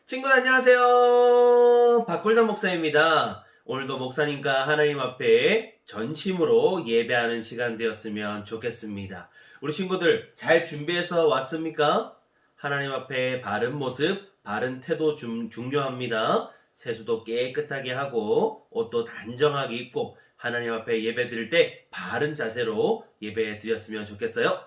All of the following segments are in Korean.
친구들 안녕하세요. 박골담 목사입니다. 오늘도 목사님과 하나님 앞에 전심으로 예배하는 시간 되었으면 좋겠습니다. 우리 친구들 잘 준비해서 왔습니까? 하나님 앞에 바른 모습, 바른 태도 중요합니다. 세수도 깨끗하게 하고 옷도 단정하게 입고 하나님 앞에 예배 드릴 때 바른 자세로 예배 드렸으면 좋겠어요.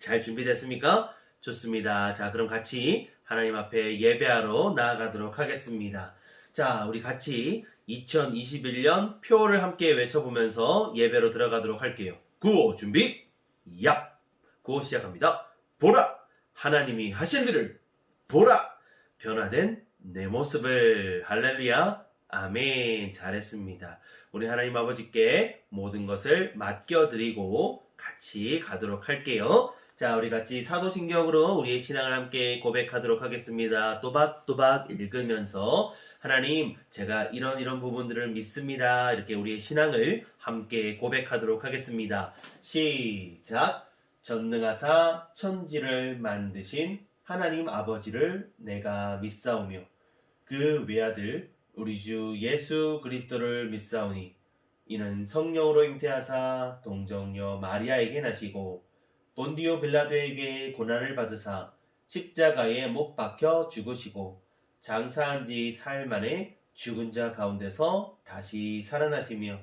잘 준비됐습니까? 좋습니다. 자, 그럼 같이 하나님 앞에 예배하러 나아가도록 하겠습니다. 자, 우리 같이 2021년 표를 함께 외쳐보면서 예배로 들어가도록 할게요. 구호 준비, 얍! 구호 시작합니다. 보라! 하나님이 하신 일을 보라! 변화된 내 모습을. 할렐루야! 아멘. 잘했습니다. 우리 하나님 아버지께 모든 것을 맡겨드리고 같이 가도록 할게요. 자, 우리 같이 사도신경으로 우리의 신앙을 함께 고백하도록 하겠습니다. 또박또박 읽으면서 하나님, 제가 이런 부분들을 믿습니다. 이렇게 우리의 신앙을 함께 고백하도록 하겠습니다. 시작! 전능하사 천지를 만드신 하나님 아버지를 내가 믿사오며 그 외아들 우리 주 예수 그리스도를 믿사오니 이는 성령으로 잉태하사 동정녀 마리아에게 나시고 본디오 빌라도에게 고난을 받으사 십자가에 못 박혀 죽으시고 장사한 지 사흘 만에 죽은 자 가운데서 다시 살아나시며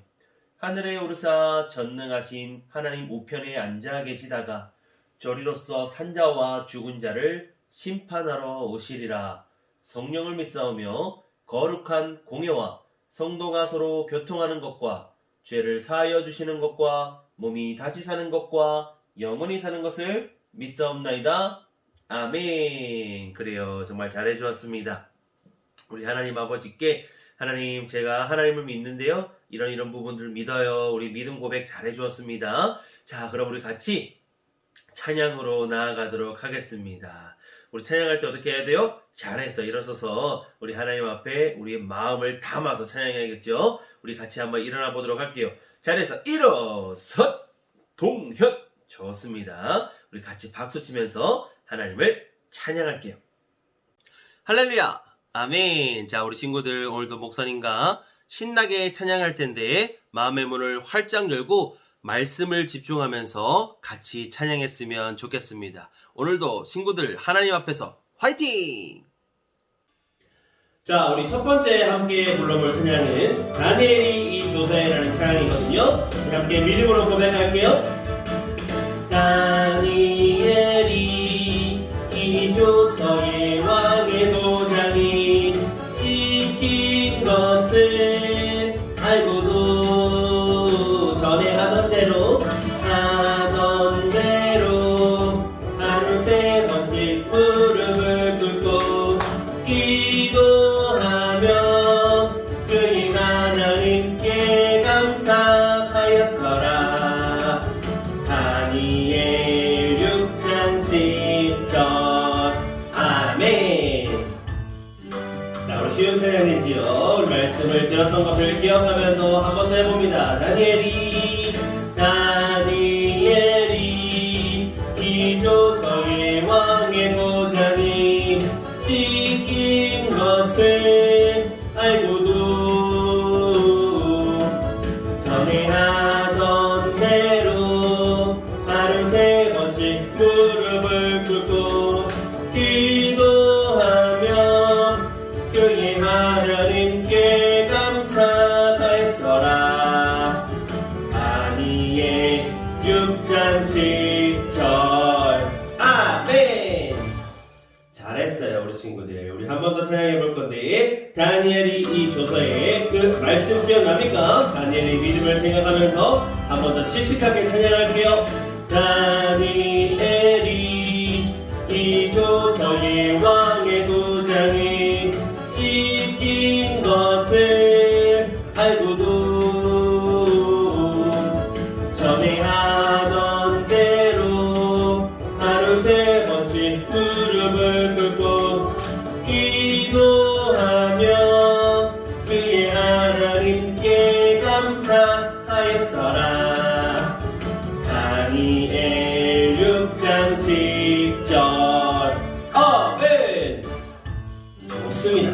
하늘에 오르사 전능하신 하나님 우편에 앉아 계시다가 저리로서 산자와 죽은 자를 심판하러 오시리라. 성령을 믿사오며 거룩한 공예와 성도가 서로 교통하는 것과 죄를 사하여 주시는 것과 몸이 다시 사는 것과 영원히 사는 것을 믿사옵나이다. 아멘. 그래요. 정말 잘해주었습니다. 우리 하나님 아버지께 하나님, 제가 하나님을 믿는데요, 이런 부분들을 믿어요. 우리 믿음 고백 잘해주었습니다. 자, 그럼 우리 같이 찬양으로 나아가도록 하겠습니다. 우리 찬양할 때 어떻게 해야 돼요? 잘해서 일어서서 우리 하나님 앞에 우리의 마음을 담아서 찬양해야겠죠? 우리 같이 한번 일어나 보도록 할게요. 잘해서 일어서 동현. 좋습니다. 우리 같이 박수 치면서 하나님을 찬양할게요. 할렐루야. 아멘. 자, 우리 친구들 오늘도 목사님과 신나게 찬양할 텐데 마음의 문을 활짝 열고 말씀을 집중하면서 같이 찬양했으면 좋겠습니다. 오늘도 친구들 하나님 앞에서 화이팅! 자, 우리 첫 번째 함께 불러볼 찬양은 다니엘이 이 조서에라는 찬양이거든요. 함께 믿음으로 고백할게요. 다니엘이 이 조서의 왕의 도장이 찍힌 것을 알고도 전에 하던 대로 하루 세 번씩 무릎을 꿇고 기도하며 그의 하나님께 감사하였더라. 다니엘 6장 10절. 아멘. 자, 우리 쉬운 찬양이지요. 우리 말씀을 들었던 것을 기억하면서 한번 해봅니다. 다니엘이 이 조서의 왕의 도장이 찍힌 것을 알고도 전에 하던 대로 하루 세 번씩 무릎을 꿇고 기도하며 그의 하나님께 감사하였더라. 다니엘 6장 10절. 아멘. 잘했어요, 우리 친구들. 우리 한 번 더 찬양해 볼 건데, 다니엘이 이 조서에 그 말씀 기억납니까? 다니엘의 믿음을 생각하면서 한 번 더 씩씩하게 찬양할게요. 다니엘이 이 조서의 왕의 도장이 찍힌 것을 알고도 전에 하던 대로 하루 세 번씩 무릎을 꿇고 기도하며 그의 하나님께 감사하였더라. 다니엘 6장 10절. 아멘. 좋습니다.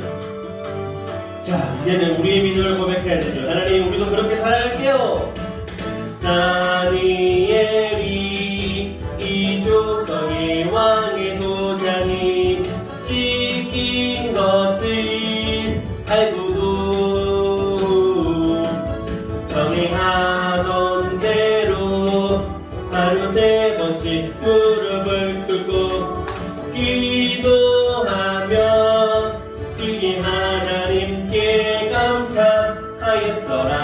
기도하며 그의 하나님께 감사하였더라.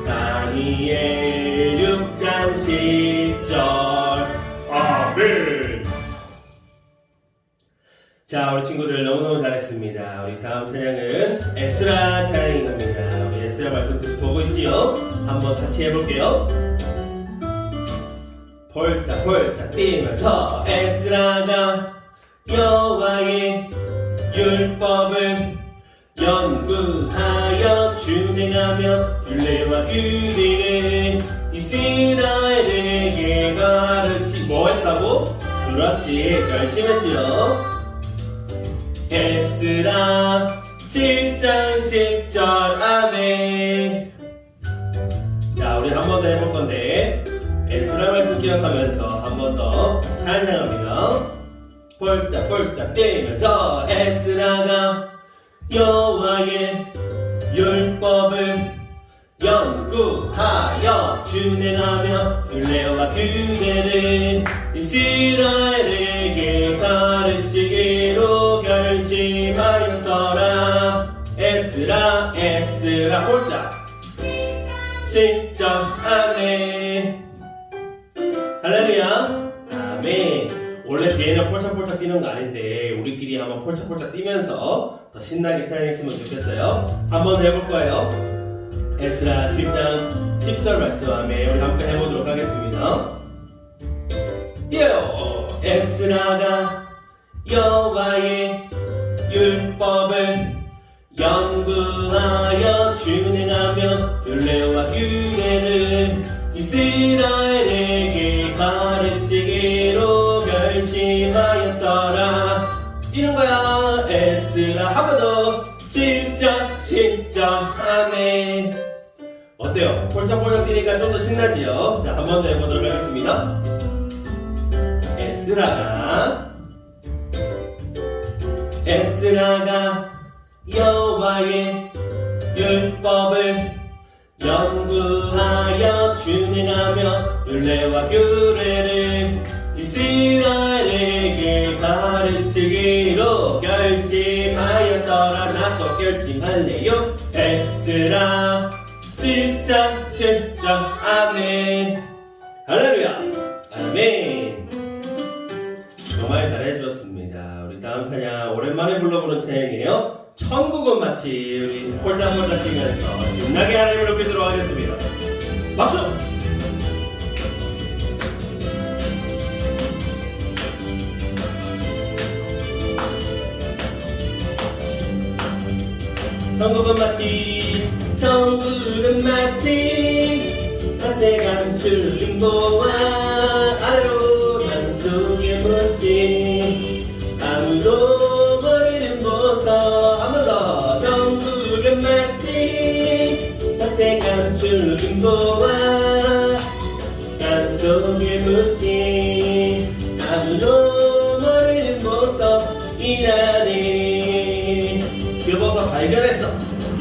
다니엘 6장 10절. 아멘. 자, 우리 친구들 너무너무 잘했습니다. 우리 다음 찬양은 에스라 찬양인 겁니다. 우리 에스라 말씀 보고 있지요? 한번 같이 해볼게요. 폴짝폴짝 뛰면서 에스라가 여호와의 율법을 연구하여 준행하며 율례와 규례를 이스라엘에게 가르치. 뭐 했다고? 그렇지, 열심히 했지요. 에스라 7장 10절. 아멘. 자, 우리 한 번 더 해볼 건데 에스라 말씀 기억하면서 한 번 더 찬양합니다. 폴짝폴짝 뛰면서 에스라가 여호와의 율법을 연구하여 준행하며 율례와 규례를 이스라엘에게 가르치기로 결심하였더라. 에스라 에스라 폴짝 10점. 아멘. 할렐루야. 아멘. 원래 뒤에는 폴짝폴짝 뛰는 거 아닌데 우리끼리 한번 폴짝폴짝 뛰면서 더 신나게 찬양했으면 좋겠어요. 한번 해볼 거예요. 에스라 7장 10절 말씀. 아멘. 우리 함께 해보도록 하겠습니다. 뛰어요. 에스라가 여호와의 율법을 연구하여 준행하며 율례와 규례를 이스라엘에게 가르치기로 결심하였더라. 뛰는 거야. 에스라 한 번 더. 7점 10점. 아멘. 어때요? 폴짝폴짝 뛰니까 좀 더 신나지요? 자, 한 번 더 해보도록 하겠습니다. 에스라가 여호와의 율법을 연구하여 준행하며 율례와 규례를 이스라엘에게 가르치기로 결심하였더라. 나도 결심할래요. 에스라 7장 10장. 아멘. 할렐루야. 아멘. 정말 잘해주었습니다. 우리 다음 찬양 오랜만에 불러보는 찬양이에요. 천국은 마치. 우리 폴짝폴짝 뛰면서 신나게 하나님을 높이도록 하겠습니다. 박수! 천국은 마치 천국은 마치 밭에 감추인 보화 아래로 산속에 묻지 아무도 모르는 보석. 한 번 더. 천국은 마치 밭에 감추인 보화 산속에 묻지 아무도 모르는 보석이라네. 그 보석 발견했어.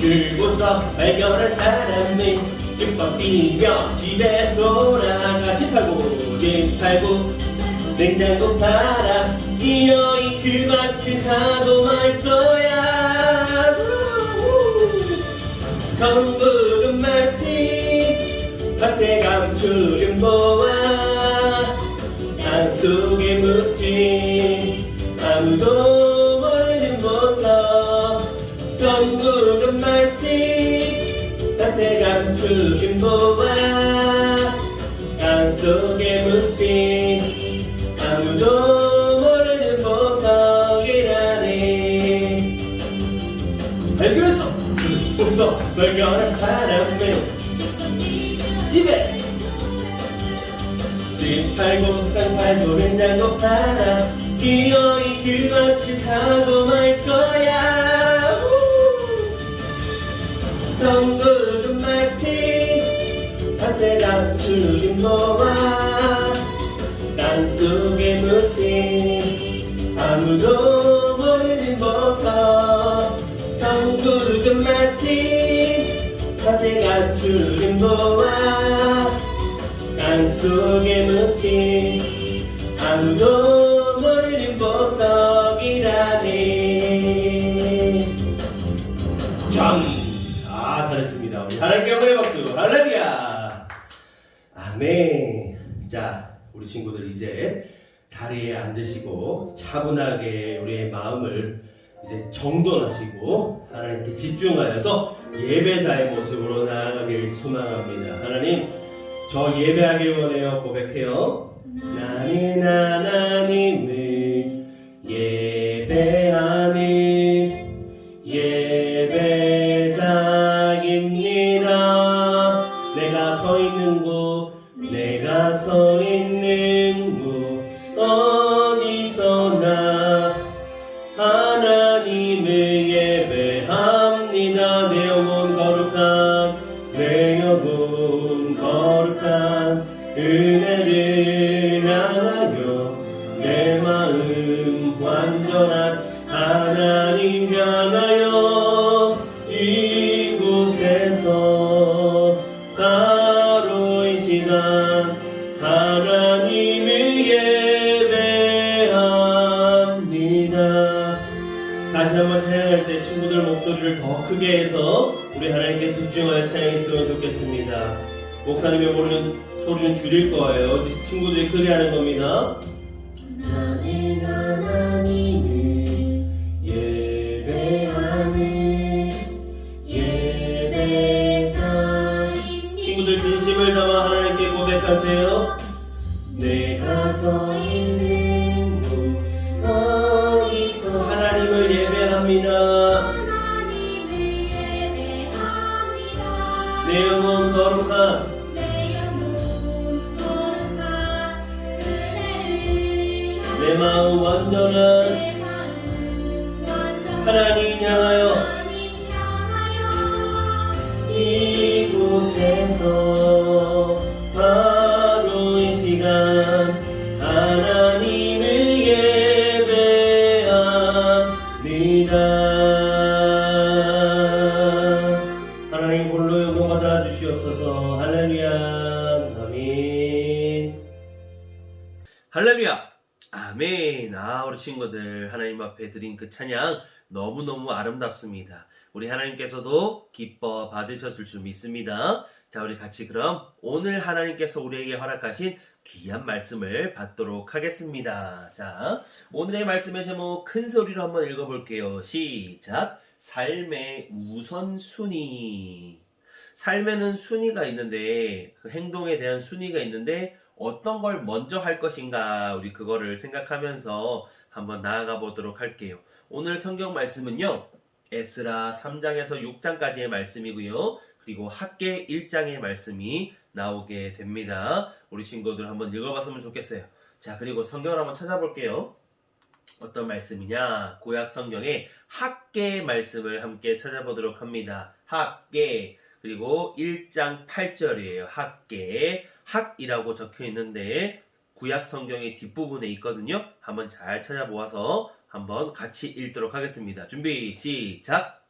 그 보석 발견한 사람은 율법 비며 집에 돌아가. 집 팔고 냉장고 팔아 이 여인 그 밭을 사고 말 거야. 천국은 마치 밭에 감추인 보화 산속에 묻지 아무도 모르는 보석. 천국은 마치 밭에 감추인 보화 땅속에 묻지 아무도 모르는 보석이라네. 발견했어. 그 보석 발견한 사람은 집에 집 팔고 땅 팔고 냉장고 팔아 이 여인 그 밭을 사고 말 거야. 천국은 마치 밭에 감추인 보화 땅속에 묻지 아무도 모르는 보석. 천국은 마치 밭에 감추인 보화 땅속에 묻지 아무도 모르는 친구들 이제 자리에 앉으시고 차분하게 우리의 마음을 이제 정돈하시고 하나님께 집중하여서 예배자의 모습으로 나아가길 소망합니다. 하나님, 저 예배하길 원해요. 고백해요. 나는 하나님을 예배하는 예배자입니다. 내가 서 있는 곳 어디서나 하나님을 예배합니다. 내 영혼 거룩한 은혜를 향하여 내 마음 완전한 하나님 향하여 이곳에서 바로 이 시간 하나님을 예배합니다. 다시 한번 찬양할 때 친구들 목소리를 더 크게 해서 우리 하나님께 집중하여 찬양했으면 좋겠습니다. 목사님이 부르는 소리는 줄일 거예요. 친구들이 크게 하는 겁니다. 나는 하나님을 예배하는 예배자입니다. 친구들 진심을 담아 하나님께 고백하세요. 내가 서 있는 곳 어디서 하나님을 예배합니다. 내 영혼 거룩한 내 마음 완전한 하나님 향하여 이곳에서 바로 이 시간 하나님을 예배합니다. 하나님 홀로 영광 받아 주시옵소서. 할렐루야. 아멘. 할렐루야. 아멘. 우리 친구들 하나님 앞에 드린 그 찬양 너무너무 아름답습니다. 우리 하나님께서도 기뻐 받으셨을 줄 믿습니다. 자, 우리 같이 그럼 오늘 하나님께서 우리에게 허락하신 귀한 말씀을 받도록 하겠습니다. 자, 오늘의 말씀의 제목 큰 소리로 한번 읽어볼게요. 시작. 삶의 우선순위. 삶에는 순위가 있는데, 그 행동에 대한 순위가 있는데 어떤 걸 먼저 할 것인가, 우리 그거를 생각하면서 한번 나아가 보도록 할게요. 오늘 성경 말씀은요, 에스라 3장에서 6장까지의 말씀이고요. 그리고 학개 1장의 말씀이 나오게 됩니다. 우리 친구들 한번 읽어봤으면 좋겠어요. 자, 그리고 성경을 한번 찾아볼게요. 어떤 말씀이냐? 구약 성경의 학개 말씀을 함께 찾아보도록 합니다. 학개. 그리고 1장 8절이에요. 학개. 학이라고 적혀 있는데 구약 성경의 뒷부분에 있거든요. 한번 잘 찾아보아서 한번 같이 읽도록 하겠습니다. 준비 시작.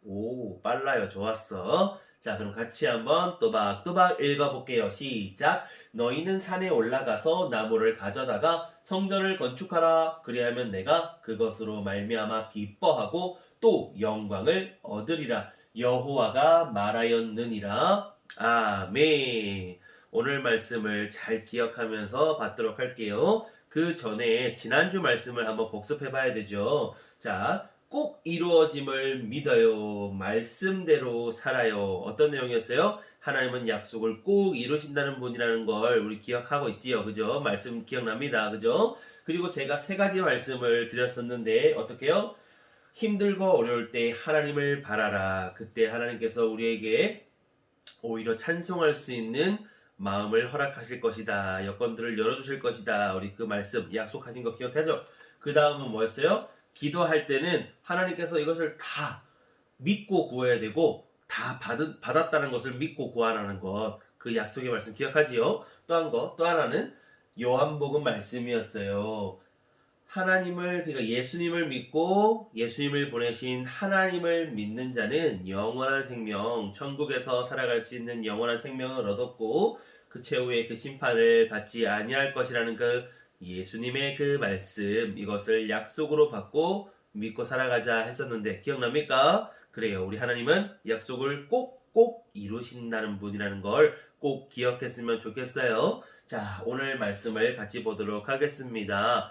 오, 빨라요. 좋았어. 자, 그럼 같이 한번 또박또박 읽어볼게요. 시작. 너희는 산에 올라가서 나무를 가져다가 성전을 건축하라. 그리하면 내가 그것으로 말미암아 기뻐하고 또 영광을 얻으리라. 여호와가 말하였느니라. 아멘. 오늘 말씀을 잘 기억하면서 받도록 할게요. 그 전에 지난주 말씀을 한번 복습해 봐야 되죠. 자, 꼭 이루어짐을 믿어요. 말씀대로 살아요. 어떤 내용이었어요? 하나님은 약속을 꼭 이루신다는 분이라는 걸 우리 기억하고 있지요. 그죠? 말씀 기억납니다. 그죠? 그리고 제가 3가지 말씀을 드렸었는데 어떻게요? 힘들고 어려울 때 하나님을 바라라. 그때 하나님께서 우리에게 오히려 찬송할 수 있는 마음을 허락하실 것이다. 여건들을 열어주실 것이다. 우리 그 말씀 약속하신 거 기억하죠? 그 다음은 뭐였어요? 기도할 때는 하나님께서 이것을 다 믿고 구해야 되고 다 받았다는 것을 믿고 구하라는 것. 그 약속의 말씀 기억하지요? 또 하나는 요한복음 말씀이었어요. 그러니까 예수님을 믿고 예수님을 보내신 하나님을 믿는 자는 영원한 생명, 천국에서 살아갈 수 있는 영원한 생명을 얻었고 그 최후의 그 심판을 받지 아니할 것이라는 그 예수님의 그 말씀, 이것을 약속으로 받고 믿고 살아가자 했었는데 기억납니까? 그래요. 우리 하나님은 약속을 꼭 이루신다는 분이라는 걸 꼭 기억했으면 좋겠어요. 자, 오늘 말씀을 같이 보도록 하겠습니다.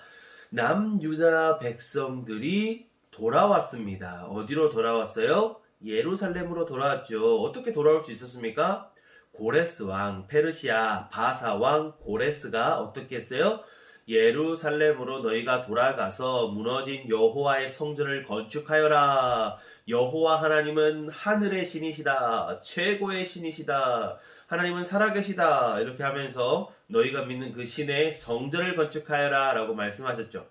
남유다 백성들이 돌아왔습니다. 어디로 돌아왔어요? 예루살렘으로 돌아왔죠. 어떻게 돌아올 수 있었습니까? 고레스 왕, 페르시아 바사 왕 고레스가 어떻게 했어요? 예루살렘으로 너희가 돌아가서 무너진 여호와의 성전을 건축하여라. 여호와 하나님은 하늘의 신이시다. 최고의 신이시다. 하나님은 살아계시다. 이렇게 하면서 너희가 믿는 그 신의 성전을 건축하여라 라고 말씀하셨죠.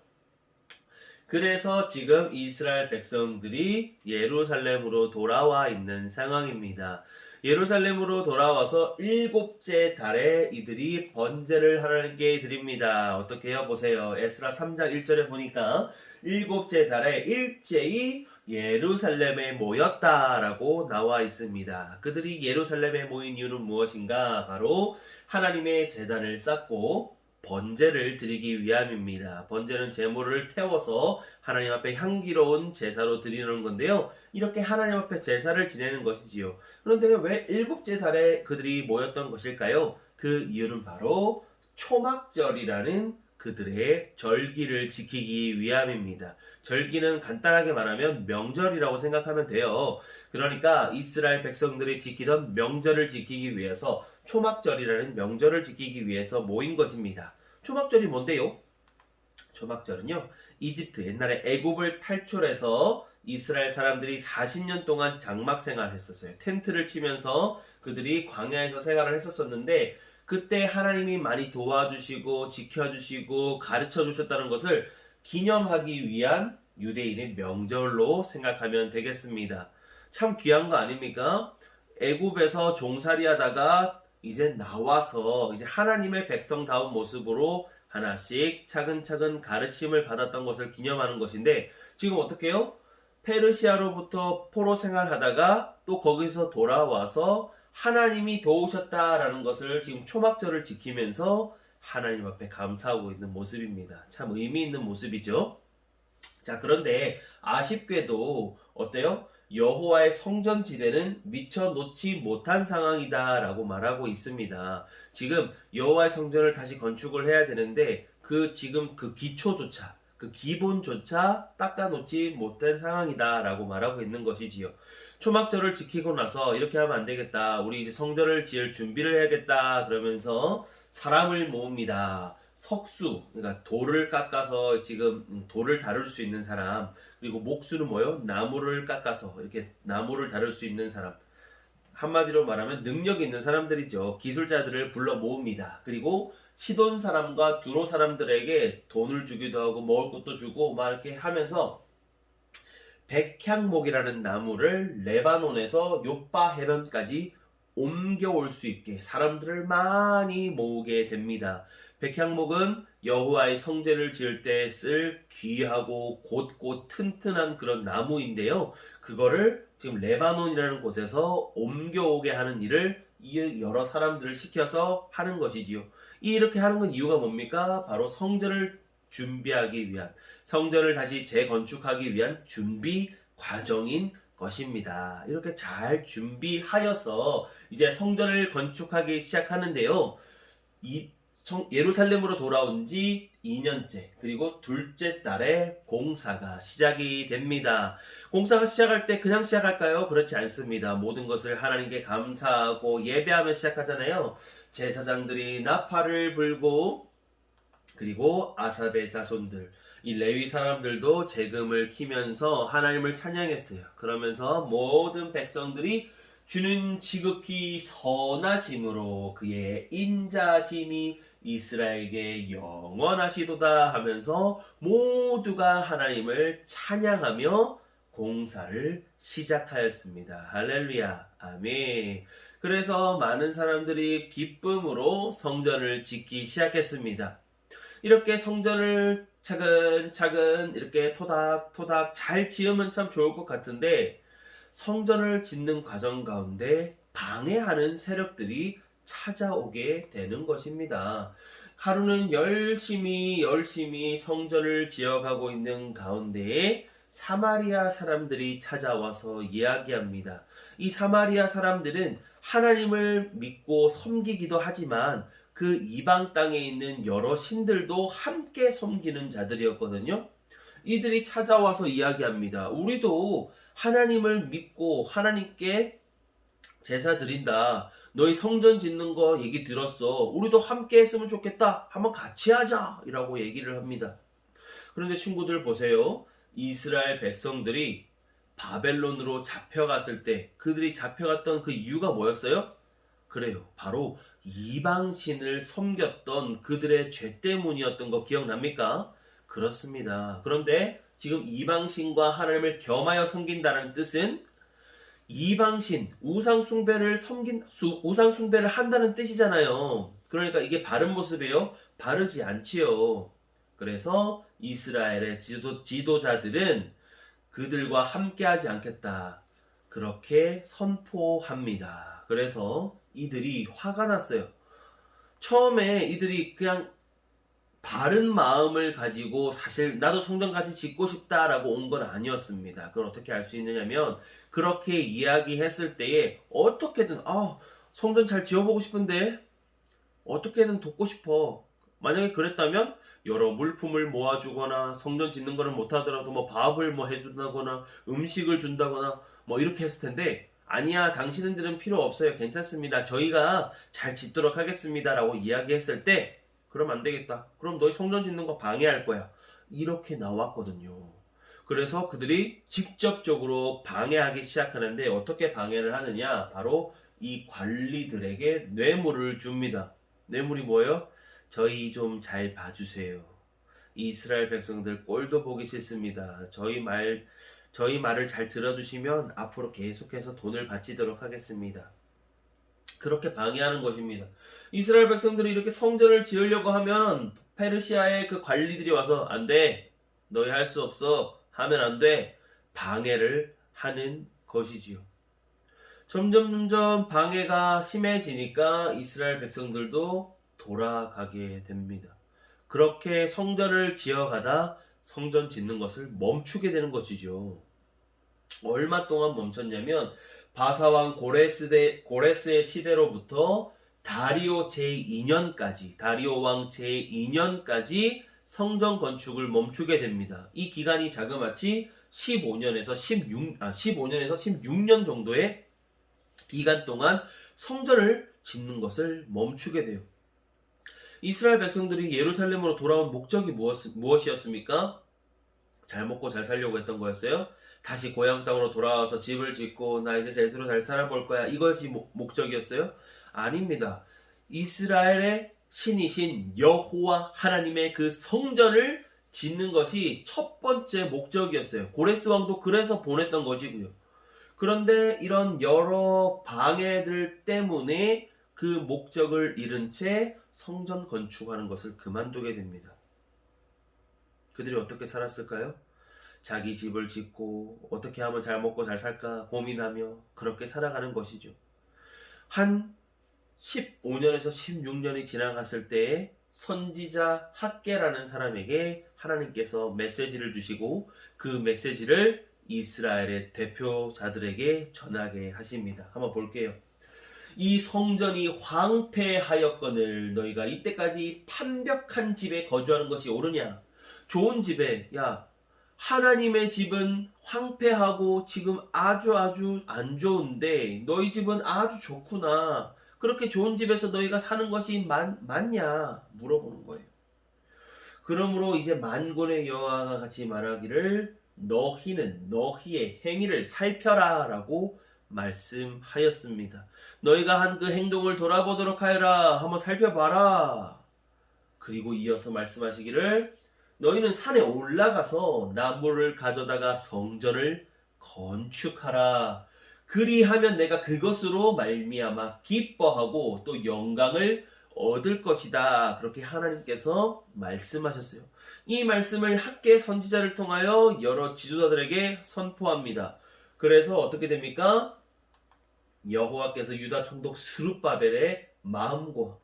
그래서 지금 이스라엘 백성들이 예루살렘으로 돌아와 있는 상황입니다. 예루살렘으로 돌아와서 일곱째 달에 이들이 번제를 하나님께 드립니다. 어떻게 해요? 보세요. 에스라 3장 1절에 보니까 일곱째 달에 일제히 예루살렘에 모였다라고 나와 있습니다. 그들이 예루살렘에 모인 이유는 무엇인가? 바로 하나님의 제단을 쌓고 번제를 드리기 위함입니다. 번제는 제물을 태워서 하나님 앞에 향기로운 제사로 드리는 건데요. 이렇게 하나님 앞에 제사를 지내는 것이지요. 그런데 왜 일곱째 달에 그들이 모였던 것일까요? 그 이유는 바로 초막절이라는 그들의 절기를 지키기 위함입니다. 절기는 간단하게 말하면 명절이라고 생각하면 돼요. 그러니까 이스라엘 백성들이 지키던 명절을 지키기 위해서 초막절이라는 명절을 지키기 위해서 모인 것입니다. 초막절이 뭔데요? 초막절은요, 이집트 옛날에 애굽을 탈출해서 이스라엘 사람들이 40년 동안 장막 생활을 했었어요. 텐트를 치면서 그들이 광야에서 생활을 했었었는데 그때 하나님이 많이 도와주시고 지켜주시고 가르쳐 주셨다는 것을 기념하기 위한 유대인의 명절로 생각하면 되겠습니다. 참 귀한 거 아닙니까? 애굽에서 종살이 하다가 이제 나와서 이제 하나님의 백성다운 모습으로 하나씩 차근차근 가르침을 받았던 것을 기념하는 것인데 지금 어떻게 해요? 페르시아로부터 포로 생활하다가 또 거기서 돌아와서 하나님이 도우셨다라는 것을 지금 초막절을 지키면서 하나님 앞에 감사하고 있는 모습입니다. 참 의미 있는 모습이죠. 자, 그런데 아쉽게도 어때요? 여호와의 성전지대는 미처 놓지 못한 상황이다라고 말하고 있습니다. 지금 여호와의 성전을 다시 건축을 해야 되는데 지금 그 기초조차 그 기본조차 닦아놓지 못한 상황이다라고 말하고 있는 것이지요. 초막절을 지키고 나서 이렇게 하면 안 되겠다. 우리 이제 성전을 지을 준비를 해야겠다. 그러면서 사람을 모읍니다. 석수, 그러니까 돌을 깎아서 지금 돌을 다룰 수 있는 사람, 그리고 목수는 뭐요? 나무를 깎아서 이렇게 나무를 다룰 수 있는 사람. 한마디로 말하면 능력 있는 사람들이죠. 기술자들을 불러 모읍니다. 그리고 시돈 사람과 두로 사람들에게 돈을 주기도 하고 먹을 것도 주고 막 이렇게 하면서 백향목이라는 나무를 레바논에서 요빠 해변까지 옮겨올 수 있게 사람들을 많이 모으게 됩니다. 백향목은 여호와의 성전을 지을 때 쓸 귀하고 곧고 튼튼한 그런 나무인데요. 그거를 지금 레바논이라는 곳에서 옮겨오게 하는 일을 여러 사람들을 시켜서 하는 것이지요. 이렇게 하는 건 이유가 뭡니까? 바로 성전을 준비하기 위한, 성전을 다시 재건축하기 위한 준비 과정인 것입니다. 이렇게 잘 준비하여서 이제 성전을 건축하기 시작하는데요. 예루살렘으로 돌아온 지 2년째, 그리고 둘째 달에 공사가 시작이 됩니다. 공사가 시작할 때 그냥 시작할까요? 그렇지 않습니다. 모든 것을 하나님께 감사하고 예배하며 시작하잖아요. 제사장들이 나팔을 불고, 그리고 아삽의 자손들, 이 레위 사람들도 재금을 키면서 하나님을 찬양했어요. 그러면서 모든 백성들이 주는 지극히 선하심으로 그의 인자심이 이스라엘에게 영원하시도다 하면서 모두가 하나님을 찬양하며 공사를 시작하였습니다. 할렐루야, 아멘. 그래서 많은 사람들이 기쁨으로 성전을 짓기 시작했습니다. 이렇게 성전을 차근차근 이렇게 토닥토닥 잘 지으면 참 좋을 것 같은데 성전을 짓는 과정 가운데 방해하는 세력들이 찾아오게 되는 것입니다. 하루는 열심히 성전을 지어가고 있는 가운데에 사마리아 사람들이 찾아와서 이야기합니다. 이 사마리아 사람들은 하나님을 믿고 섬기기도 하지만 그 이방 땅에 있는 여러 신들도 함께 섬기는 자들이었거든요. 이들이 찾아와서 이야기합니다. 우리도 하나님을 믿고 하나님께 제사 드린다. 너희 성전 짓는 거 얘기 들었어. 우리도 함께 했으면 좋겠다. 한번 같이 하자. 이라고 얘기를 합니다. 그런데 친구들 보세요. 이스라엘 백성들이 바벨론으로 잡혀갔을 때 그들이 잡혀갔던 그 이유가 뭐였어요? 그래요. 바로 이방신을 섬겼던 그들의 죄 때문이었던 거 기억납니까? 그렇습니다. 그런데 지금 이방신과 하나님을 겸하여 섬긴다는 뜻은 이방신, 우상 숭배를 한다는 뜻이잖아요. 그러니까 이게 바른 모습이에요? 바르지 않지요. 그래서 이스라엘의 지도자들은 그들과 함께하지 않겠다. 그렇게 선포합니다. 그래서 이들이 화가 났어요. 처음에 이들이 그냥 바른 마음을 가지고 사실 나도 성전 같이 짓고 싶다라고 온 건 아니었습니다. 그걸 어떻게 알 수 있느냐면 그렇게 이야기했을 때에 어떻게든 성전 잘 지어보고 싶은데 어떻게든 돕고 싶어. 만약에 그랬다면 여러 물품을 모아주거나 성전 짓는 거는 못하더라도 뭐 밥을 뭐 해준다거나 음식을 준다거나 뭐 이렇게 했을 텐데 아니야 당신들은 필요 없어요. 괜찮습니다. 저희가 잘 짓도록 하겠습니다. 라고 이야기했을 때 그럼 안 되겠다. 그럼 너희 성전 짓는 거 방해할 거야. 이렇게 나왔거든요. 그래서 그들이 직접적으로 방해하기 시작하는데 어떻게 방해를 하느냐? 바로 이 관리들에게 뇌물을 줍니다. 뇌물이 뭐예요? 저희 좀 잘 봐주세요. 이스라엘 백성들 꼴도 보기 싫습니다. 저희 말을 잘 들어주시면 앞으로 계속해서 돈을 바치도록 하겠습니다. 그렇게 방해하는 것입니다. 이스라엘 백성들이 이렇게 성전을 지으려고 하면 페르시아의 그 관리들이 와서 안 돼. 너희 할 수 없어. 하면 안 돼. 방해를 하는 것이지요. 점점 방해가 심해지니까 이스라엘 백성들도 돌아가게 됩니다. 그렇게 성전을 지어가다 성전 짓는 것을 멈추게 되는 것이죠. 얼마 동안 멈췄냐면 바사왕 고레스의 시대로부터 다리오 제2년까지 다리오 왕 제2년까지 성전 건축을 멈추게 됩니다. 이 기간이 자그마치 15년에서 16년 정도의 기간 동안 성전을 짓는 것을 멈추게 돼요. 이스라엘 백성들이 예루살렘으로 돌아온 목적이 무엇이었습니까? 잘 먹고 잘 살려고 했던 거였어요? 다시 고향 땅으로 돌아와서 집을 짓고 나 이제 제대로 잘 살아볼 거야. 이것이 목적이었어요? 아닙니다. 이스라엘의 신이신 여호와 하나님의 그 성전을 짓는 것이 첫 번째 목적이었어요. 고레스 왕도 그래서 보냈던 것이고요. 그런데 이런 여러 방해들 때문에 그 목적을 잃은 채 성전 건축하는 것을 그만두게 됩니다. 그들이 어떻게 살았을까요? 자기 집을 짓고 어떻게 하면 잘 먹고 잘 살까 고민하며 그렇게 살아가는 것이죠. 한 15년에서 16년이 지나갔을 때에 선지자 학개라는 사람에게 하나님께서 메시지를 주시고 그 메시지를 이스라엘의 대표자들에게 전하게 하십니다. 한번 볼게요. 이 성전이 황폐하였거늘 너희가 이때까지 판벽한 집에 거주하는 것이 옳으냐? 좋은 집에 하나님의 집은 황폐하고 지금 아주 안 좋은데 너희 집은 아주 좋구나. 그렇게 좋은 집에서 너희가 사는 것이 맞냐? 물어보는 거예요. 그러므로 이제 만군의 여호와가 같이 말하기를 너희는 너희의 행위를 살펴라 라고 말씀하였습니다. 너희가 한 그 행동을 돌아보도록 하여라. 한번 살펴봐라. 그리고 이어서 말씀하시기를 너희는 산에 올라가서 나무를 가져다가 성전을 건축하라. 그리하면 내가 그것으로 말미암아 기뻐하고 또 영광을 얻을 것이다. 그렇게 하나님께서 말씀하셨어요. 이 말씀을 학개 선지자를 통하여 여러 지도자들에게 선포합니다. 그래서 어떻게 됩니까? 여호와께서 유다 총독 스룹바벨의 마음과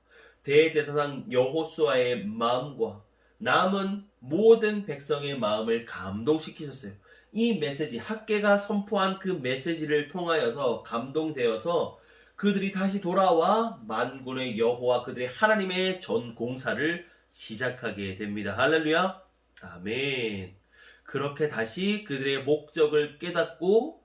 대제사장 여호수아의 마음과 남은 모든 백성의 마음을 감동시키셨어요. 이 메시지, 학개가 선포한 그 메시지를 통하여서 감동되어서 그들이 다시 돌아와 만군의 여호와 그들의 하나님의 전 공사를 시작하게 됩니다. 할렐루야. 아멘. 그렇게 다시 그들의 목적을 깨닫고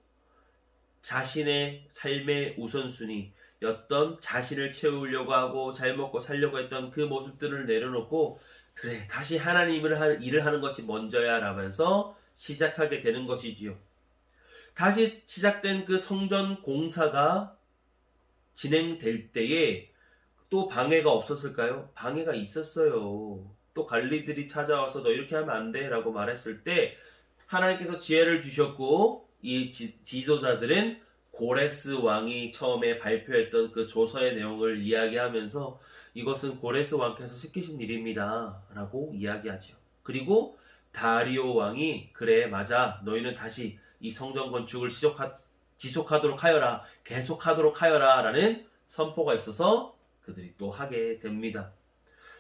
자신의 삶의 우선순위였던 자신을 채우려고 하고 잘 먹고 살려고 했던 그 모습들을 내려놓고 그래 다시 하나님을 일을 하는 것이 먼저야 라면서 시작하게 되는 것이지요. 다시 시작된 그 성전 공사가 진행될 때에 또 방해가 없었을까요? 방해가 있었어요. 또 관리들이 찾아와서 너 이렇게 하면 안 돼 라고 말했을 때 하나님께서 지혜를 주셨고 이 지도자들은 고레스 왕이 처음에 발표했던 그 조서의 내용을 이야기하면서 이것은 고레스 왕께서 시키신 일입니다 라고 이야기하죠. 그리고 다리오 왕이 그래 맞아 너희는 다시 이 성전 건축을 지속하도록 하여라 계속하도록 하여라 라는 선포가 있어서 그들이 또 하게 됩니다.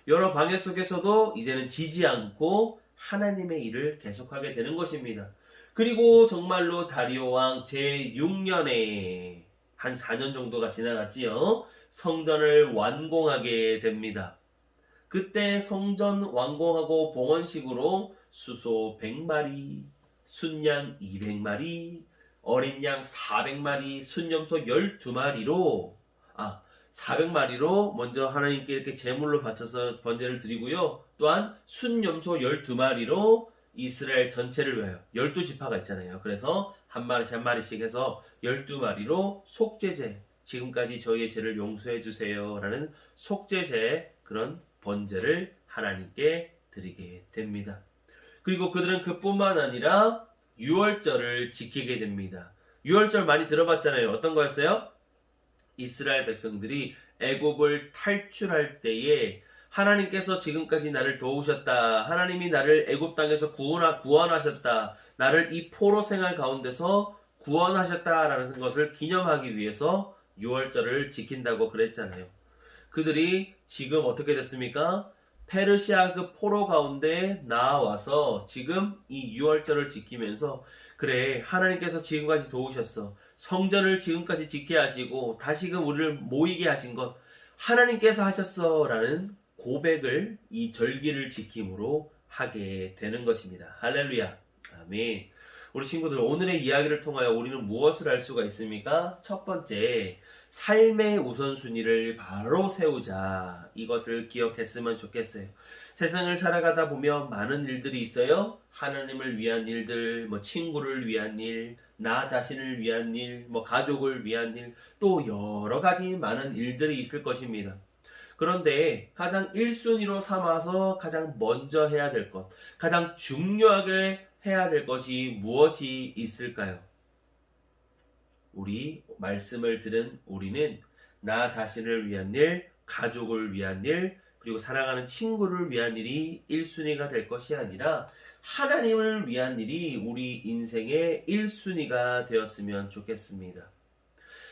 여러 방해 속에서도 이제는 지지 않고 하나님의 일을 계속하게 되는 것입니다. 그리고 정말로 다리오 왕 제6년에 한 4년 정도가 지나갔지요. 성전을 완공하게 됩니다. 그때 성전 완공하고 봉헌식으로 수소 100마리, 순양 200마리, 어린 양 400마리, 순염소 12마리로 400마리로 먼저 하나님께 이렇게 제물로 바쳐서 번제를 드리고요. 또한 순염소 12마리로 이스라엘 전체를 위하여 12지파가 있잖아요. 그래서 한 마리씩 한 마리씩 해서 12마리로 속죄제 지금까지 저희의 죄를 용서해 주세요 라는 속죄제 그런 번제를 하나님께 드리게 됩니다. 그리고 그들은 그뿐만 아니라 유월절을 지키게 됩니다. 유월절 많이 들어봤잖아요. 어떤 거였어요? 이스라엘 백성들이 애굽을 탈출할 때에 하나님께서 지금까지 나를 도우셨다. 하나님이 나를 애굽 땅에서 구원하셨다. 나를 이 포로 생활 가운데서 구원하셨다라는 것을 기념하기 위해서 유월절을 지킨다고 그랬잖아요. 그들이 지금 어떻게 됐습니까? 페르시아 그 포로 가운데 나와서 지금 이 유월절을 지키면서 그래 하나님께서 지금까지 도우셨어. 성전을 지금까지 지게 하시고 다시금 우리를 모이게 하신 것 하나님께서 하셨어 라는 고백을 이 절기를 지킴으로 하게 되는 것입니다. 할렐루야. 아멘. 우리 친구들 오늘의 이야기를 통하여 우리는 무엇을 알 수가 있습니까? 첫 번째 삶의 우선순위를 바로 세우자. 이것을 기억했으면 좋겠어요. 세상을 살아가다 보면 많은 일들이 있어요. 하나님을 위한 일들, 친구를 위한 일, 나 자신을 위한 일, 가족을 위한 일, 또 여러 가지 많은 일들이 있을 것입니다. 그런데 가장 1순위로 삼아서 가장 먼저 해야 될 것, 가장 중요하게 해야 될 것이 무엇이 있을까요? 우리 말씀을 들은 우리는 나 자신을 위한 일, 가족을 위한 일, 그리고 사랑하는 친구를 위한 일이 1순위가 될 것이 아니라 하나님을 위한 일이 우리 인생의 1순위가 되었으면 좋겠습니다.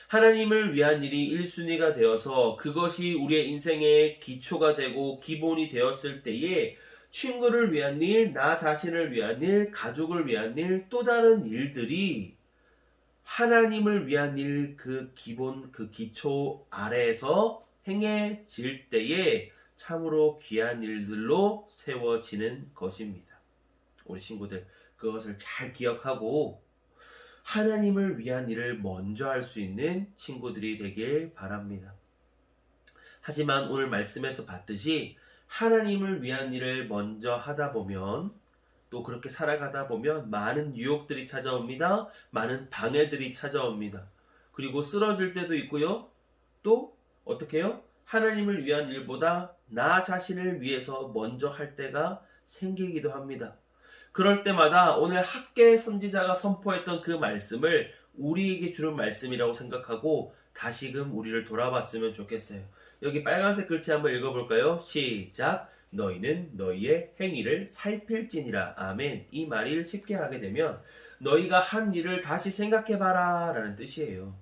하나님을 위한 일이 1순위가 되어서 그것이 우리의 인생의 기초가 되고 기본이 되었을 때에 친구를 위한 일, 나 자신을 위한 일, 가족을 위한 일, 또 다른 일들이 하나님을 위한 일 그 기본 그 기초 아래에서 행해질 때에 참으로 귀한 일들로 세워지는 것입니다. 우리 친구들 그것을 잘 기억하고 하나님을 위한 일을 먼저 할 수 있는 친구들이 되길 바랍니다. 하지만 오늘 말씀에서 봤듯이 하나님을 위한 일을 먼저 하다 보면 또 그렇게 살아가다 보면 많은 유혹들이 찾아옵니다. 많은 방해들이 찾아옵니다. 그리고 쓰러질 때도 있고요. 또 어떻게 해요? 하나님을 위한 일보다 나 자신을 위해서 먼저 할 때가 생기기도 합니다. 그럴 때마다 오늘 학개 선지자가 선포했던 그 말씀을 우리에게 주는 말씀이라고 생각하고 다시금 우리를 돌아봤으면 좋겠어요. 여기 빨간색 글씨 한번 읽어볼까요? 시작! 너희는 너희의 행위를 살필지니라. 아멘. 이 말을 쉽게 하게 되면 너희가 한 일을 다시 생각해봐라 라는 뜻이에요.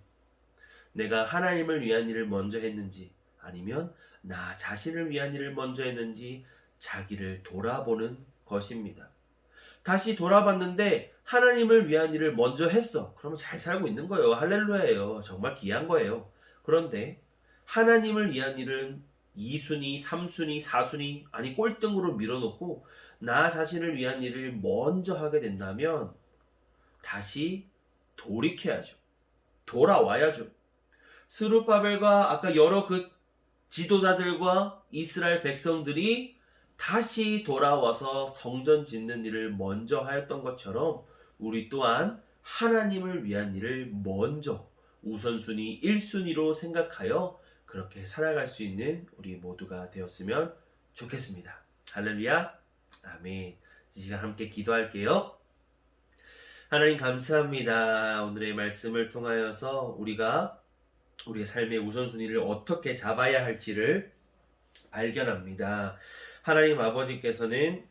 내가 하나님을 위한 일을 먼저 했는지 아니면 나 자신을 위한 일을 먼저 했는지 자기를 돌아보는 것입니다. 다시 돌아봤는데 하나님을 위한 일을 먼저 했어. 그러면 잘 살고 있는 거예요. 할렐루야예요. 정말 귀한 거예요. 그런데 하나님을 위한 일은 2순위, 3순위, 4순위, 아니 꼴등으로 밀어놓고 나 자신을 위한 일을 먼저 하게 된다면 다시 돌이켜야죠. 돌아와야죠. 스룹바벨과 아까 여러 그 지도자들과 이스라엘 백성들이 다시 돌아와서 성전 짓는 일을 먼저 하였던 것처럼 우리 또한 하나님을 위한 일을 먼저 우선순위 1순위로 생각하여 그렇게 살아갈 수 있는 우리 모두가 되었으면 좋겠습니다. 할렐루야. 아멘. 이 시간 함께 기도할게요. 하나님 감사합니다. 오늘의 말씀을 통하여서 우리가 우리의 삶의 우선순위를 어떻게 잡아야 할지를 발견합니다. 하나님 아버지께서는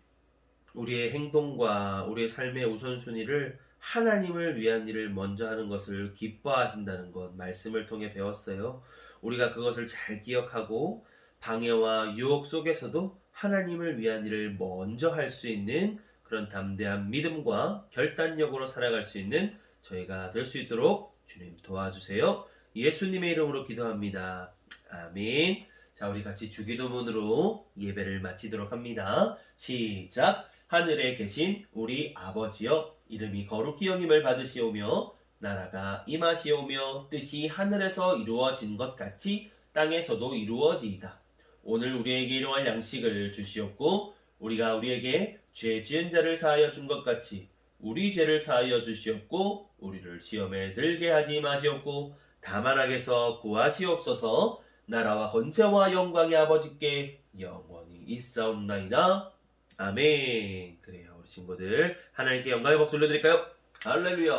우리의 행동과 우리의 삶의 우선순위를 하나님을 위한 일을 먼저 하는 것을 기뻐하신다는 것 말씀을 통해 배웠어요. 우리가 그것을 잘 기억하고 방해와 유혹 속에서도 하나님을 위한 일을 먼저 할 수 있는 그런 담대한 믿음과 결단력으로 살아갈 수 있는 저희가 될 수 있도록 주님 도와주세요. 예수님의 이름으로 기도합니다. 아멘. 자, 우리 같이 주기도문으로 예배를 마치도록 합니다. 시작. 하늘에 계신 우리 아버지여, 이름이 거룩히 여김을 받으시오며 나라가 임하시오며 뜻이 하늘에서 이루어진 것 같이 땅에서도 이루어지이다. 오늘 우리에게 일용할 양식을 주시옵고 우리가 우리에게 죄 지은 자를 사하여 준 것 같이 우리 죄를 사하여 주시옵고 우리를 시험에 들게 하지 마시옵고 다만 악에서 구하시옵소서. 나라와 권세와 영광의 아버지께 영원히 있사옵나이다. 아멘. 그래요, 우리 친구들 하나님께 영광의 박수 올려드릴까요? 할렐루야.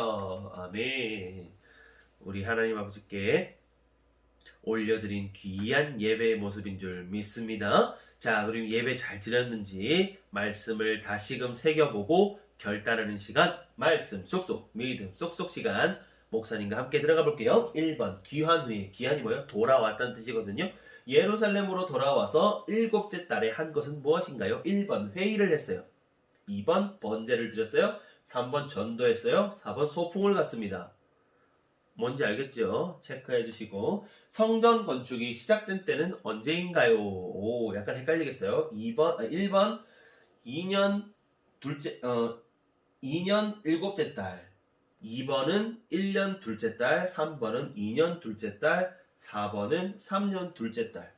아멘. 우리 하나님 아버지께 올려드린 귀한 예배의 모습인 줄 믿습니다. 자, 그럼 예배 잘 드렸는지 말씀을 다시금 새겨보고 결단하는 시간, 말씀 쏙쏙, 믿음 쏙쏙 시간 목사님과 함께 들어가 볼게요. 1번 귀환 후에, 귀환이 뭐예요? 돌아왔다는 뜻이거든요. 예루살렘으로 돌아와서 7째 달에 한 것은 무엇인가요? 1번 회의를 했어요. 2번 번제를 드렸어요. 3번 전도했어요. 4번 소풍을 갔습니다. 뭔지 알겠죠? 체크해 주시고 성전 건축이 시작된 때는 언제인가요? 오, 약간 헷갈리겠어요. 1번 2년 7째 달, 2번은 1년 둘째 달, 3번은 2년 둘째 달, 4번은 3년 둘째 달.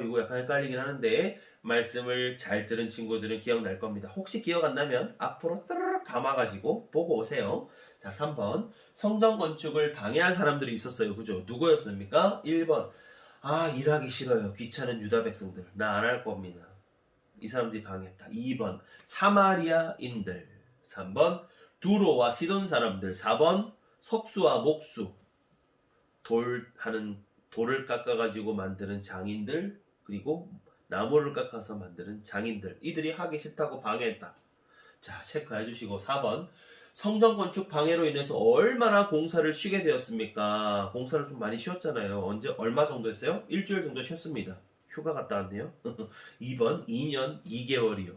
이거 약간 헷갈리긴 하는데 말씀을 잘 들은 친구들은 기억날 겁니다. 혹시 기억 안 나면 앞으로 따르르 감아가지고 보고 오세요. 자, 3번 성전 건축을 방해한 사람들이 있었어요. 그죠? 누구였습니까? 1번 일하기 싫어요. 귀찮은 유다 백성들. 나 안 할 겁니다. 이 사람들이 방해했다. 2번 사마리아인들. 3번 두로와 시돈 사람들. 4번 석수와 목수, 돌을 깎아가지고 만드는 장인들, 그리고 나무를 깎아서 만드는 장인들. 이들이 하기 싫다고 방해했다. 자, 체크해 주시고 4번 성전 건축 방해로 인해서 얼마나 공사를 쉬게 되었습니까? 공사를 좀 많이 쉬었잖아요. 얼마 정도 했어요? 일주일 정도 쉬었습니다. 휴가 갔다 왔네요. 2번 2년 2개월이요.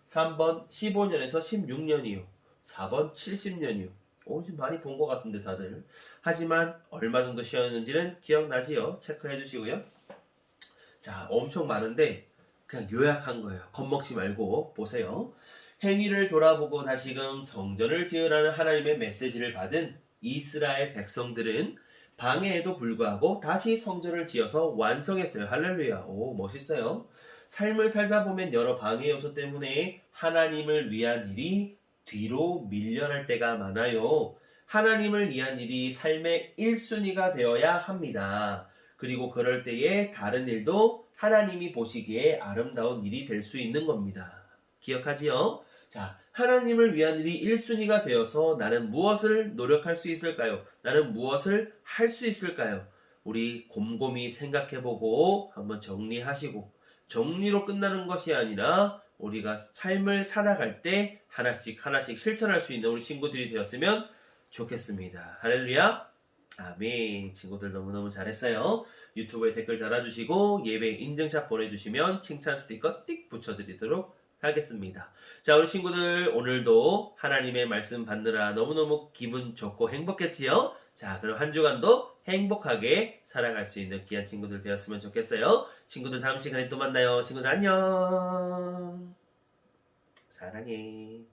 3번 15년에서 16년이요. 4번 70년이요. 좀 많이 본 것 같은데 다들. 하지만 얼마 정도 쉬었는지는 기억나지요? 체크해 주시고요. 자, 엄청 많은데 그냥 요약한 거예요. 겁먹지 말고 보세요. 행위를 돌아보고 다시금 성전을 지으라는 하나님의 메시지를 받은 이스라엘 백성들은 방해에도 불구하고 다시 성전을 지어서 완성했어요. 할렐루야. 오, 멋있어요. 삶을 살다 보면 여러 방해 요소 때문에 하나님을 위한 일이 뒤로 밀려날 때가 많아요. 하나님을 위한 일이 삶의 1순위가 되어야 합니다. 그리고 그럴 때에 다른 일도 하나님이 보시기에 아름다운 일이 될 수 있는 겁니다. 기억하지요? 자, 하나님을 위한 일이 1순위가 되어서 나는 무엇을 노력할 수 있을까요? 나는 무엇을 할 수 있을까요? 우리 곰곰이 생각해보고 한번 정리하시고, 정리로 끝나는 것이 아니라 우리가 삶을 살아갈 때 하나씩 실천할 수 있는 우리 친구들이 되었으면 좋겠습니다. 할렐루야. 아멘. 친구들 너무너무 잘했어요. 유튜브에 댓글 달아주시고 예배 인증샷 보내주시면 칭찬 스티커 띡 붙여드리도록 하겠습니다. 자, 우리 친구들 오늘도 하나님의 말씀 받느라 너무너무 기분 좋고 행복했지요? 자, 그럼 한 주간도 행복하게 살아갈 수 있는 귀한 친구들 되었으면 좋겠어요. 친구들 다음 시간에 또 만나요. 친구들 안녕. 사랑해.